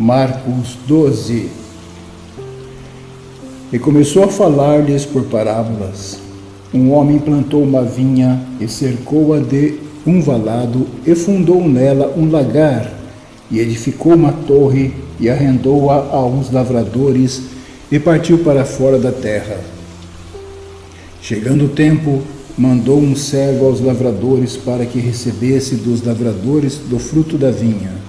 Marcos 12. E começou a falar-lhes por parábolas. Um homem plantou uma vinha e cercou-a de um valado e fundou nela um lagar e edificou uma torre e arrendou-a a uns lavradores e partiu para fora da terra. Chegando o tempo, mandou um servo aos lavradores para que recebesse dos lavradores do fruto da vinha.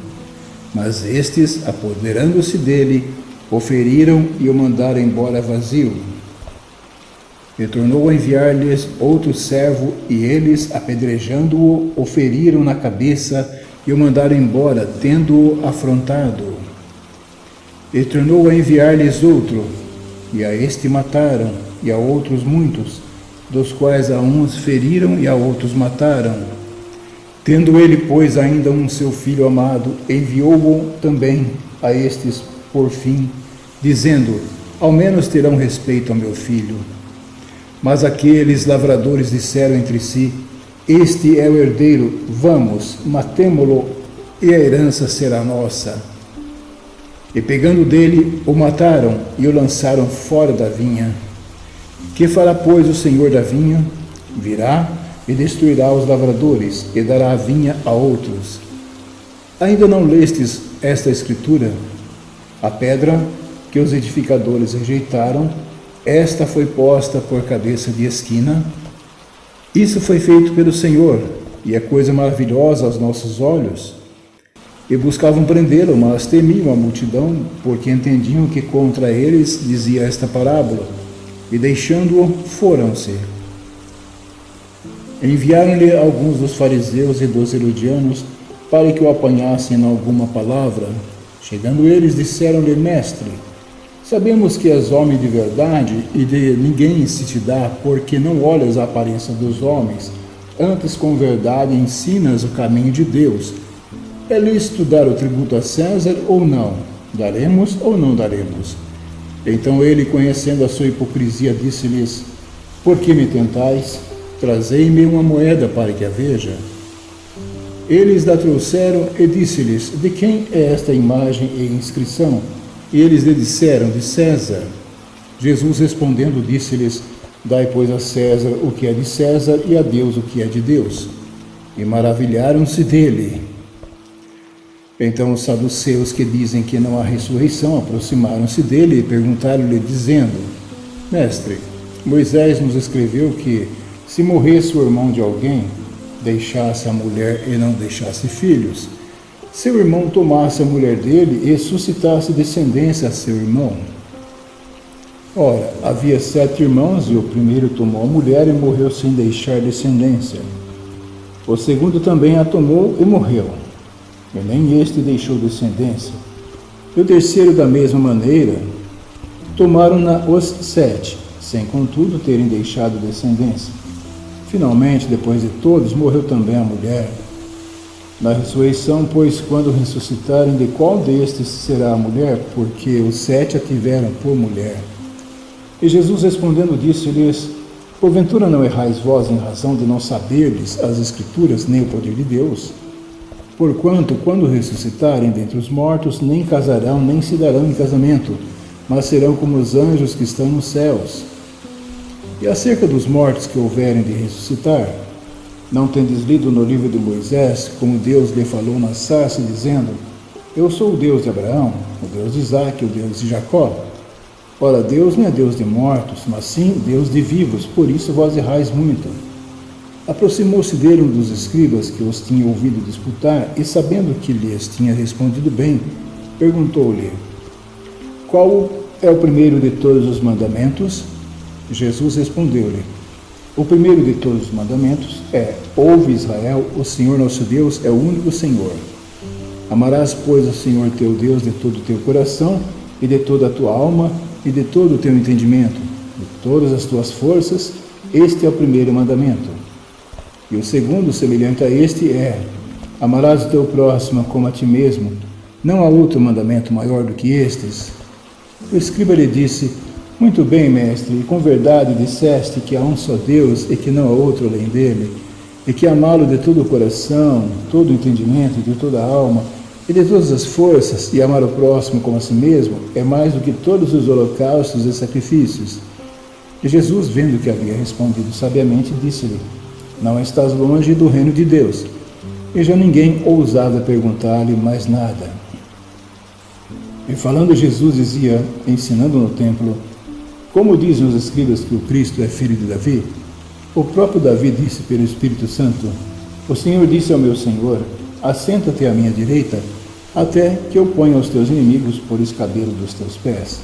Mas estes, apoderando-se dele, o feriram e o mandaram embora vazio. E tornou a enviar-lhes outro servo, e eles, apedrejando-o, o feriram na cabeça e o mandaram embora, tendo-o afrontado. E tornou a enviar-lhes outro, e a este mataram, e a outros muitos, dos quais a uns feriram e a outros mataram. Tendo ele, pois, ainda um seu filho amado, enviou-o também a estes por fim, dizendo: ao menos terão respeito ao meu filho. Mas aqueles lavradores disseram entre si: este é o herdeiro, vamos, matemo-lo, e a herança será nossa. E pegando dele, o mataram e o lançaram fora da vinha. Que fará, pois, o senhor da vinha? Virá e destruirá os lavradores, e dará a vinha a outros. Ainda não lestes esta escritura? A pedra que os edificadores rejeitaram, esta foi posta por cabeça de esquina. Isso foi feito pelo Senhor, e é coisa maravilhosa aos nossos olhos. E buscavam prendê-lo, mas temiam a multidão, porque entendiam que contra eles dizia esta parábola, e deixando-o, foram-se. Enviaram-lhe alguns dos fariseus e dos herodianos para que o apanhassem em alguma palavra. Chegando eles, disseram-lhe: mestre, sabemos que és homem de verdade e de ninguém se te dá, porque não olhas a aparência dos homens, antes com verdade ensinas o caminho de Deus. É lícito dar o tributo a César ou não? Daremos ou não daremos? Então ele, conhecendo a sua hipocrisia, disse-lhes: por que me tentais? Trazei-me uma moeda para que a veja. Eles da trouxeram e disse-lhes: de quem é esta imagem e inscrição? E eles lhe disseram: de César. Jesus respondendo disse-lhes: dai, pois, a César o que é de César e a Deus o que é de Deus. E maravilharam-se dele. Então os saduceus, que dizem que não há ressurreição, aproximaram-se dele e perguntaram-lhe, dizendo: mestre, Moisés nos escreveu que, se morresse o irmão de alguém, deixasse a mulher e não deixasse filhos, seu irmão tomasse a mulher dele e suscitasse descendência a seu irmão. Ora, havia 7 irmãos, e o primeiro tomou a mulher e morreu sem deixar descendência. O segundo também a tomou e morreu, e nem este deixou descendência. E o terceiro, da mesma maneira. Tomaram-na os 7, sem contudo terem deixado descendência. Finalmente, depois de todos, morreu também a mulher. Na ressurreição, pois, quando ressuscitarem, de qual destes será a mulher? Porque os 7 a tiveram por mulher. E Jesus respondendo disse-lhes: porventura não errais vós em razão de não saberdes as Escrituras nem o poder de Deus? Porquanto, quando ressuscitarem dentre os mortos, nem casarão, nem se darão em casamento, mas serão como os anjos que estão nos céus. E acerca dos mortos que houverem de ressuscitar, não tendes lido no livro de Moisés, como Deus lhe falou na sarça, dizendo: eu sou o Deus de Abraão, o Deus de Isaque, o Deus de Jacó? Ora, Deus não é Deus de mortos, mas sim Deus de vivos, por isso vós errais muito. Aproximou-se dele um dos escribas que os tinha ouvido disputar, e sabendo que lhes tinha respondido bem, perguntou-lhe: qual é o primeiro de todos os mandamentos? Jesus respondeu-lhe: o primeiro de todos os mandamentos é: ouve, Israel, o Senhor nosso Deus é o único Senhor. Amarás, pois, o Senhor teu Deus de todo o teu coração, e de toda a tua alma, e de todo o teu entendimento, de todas as tuas forças. Este é o primeiro mandamento. E o segundo, semelhante a este, é: amarás o teu próximo como a ti mesmo. Não há outro mandamento maior do que estes. O escriba lhe disse: muito bem, mestre, e com verdade disseste que há um só Deus e que não há outro além dele, e que amá-lo de todo o coração, todo o entendimento e de toda a alma, e de todas as forças, e amar o próximo como a si mesmo, é mais do que todos os holocaustos e sacrifícios. E Jesus, vendo que havia respondido sabiamente, disse-lhe: Não estás longe do reino de Deus. E já ninguém ousava perguntar-lhe mais nada. E falando Jesus dizia, ensinando no templo: Como dizem os escribas que o Cristo é filho de Davi? O próprio Davi disse pelo Espírito Santo: O Senhor disse ao meu Senhor: Assenta-te à minha direita, até que eu ponha os teus inimigos por escabelo dos teus pés.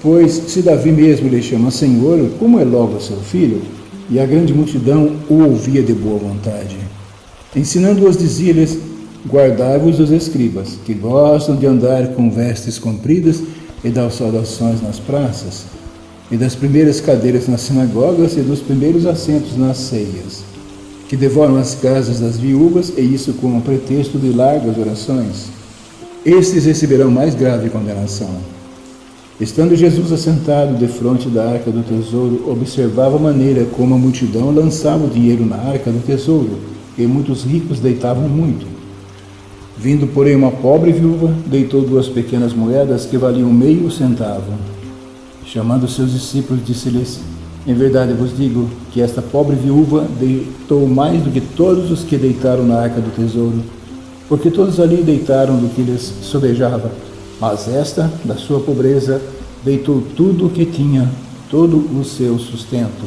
Pois, se Davi mesmo lhe chama Senhor, como é logo seu filho? E a grande multidão o ouvia de boa vontade. Ensinando-os, dizia-lhes: Guardai-vos dos escribas, que gostam de andar com vestes compridas e dar saudações nas praças, e das primeiras cadeiras nas sinagogas e dos primeiros assentos nas ceias, que devoram as casas das viúvas, e isso com o pretexto de largas orações. Estes receberão mais grave condenação. Estando Jesus assentado defronte da arca do tesouro, observava a maneira como a multidão lançava o dinheiro na arca do tesouro, e muitos ricos deitavam muito. Vindo, porém, uma pobre viúva, deitou 2 pequenas moedas que valiam meio centavo. Chamando seus discípulos, disse-lhes: Em verdade vos digo que esta pobre viúva deitou mais do que todos os que deitaram na arca do tesouro, porque todos ali deitaram do que lhes sobejava, mas esta, da sua pobreza, deitou tudo o que tinha, todo o seu sustento.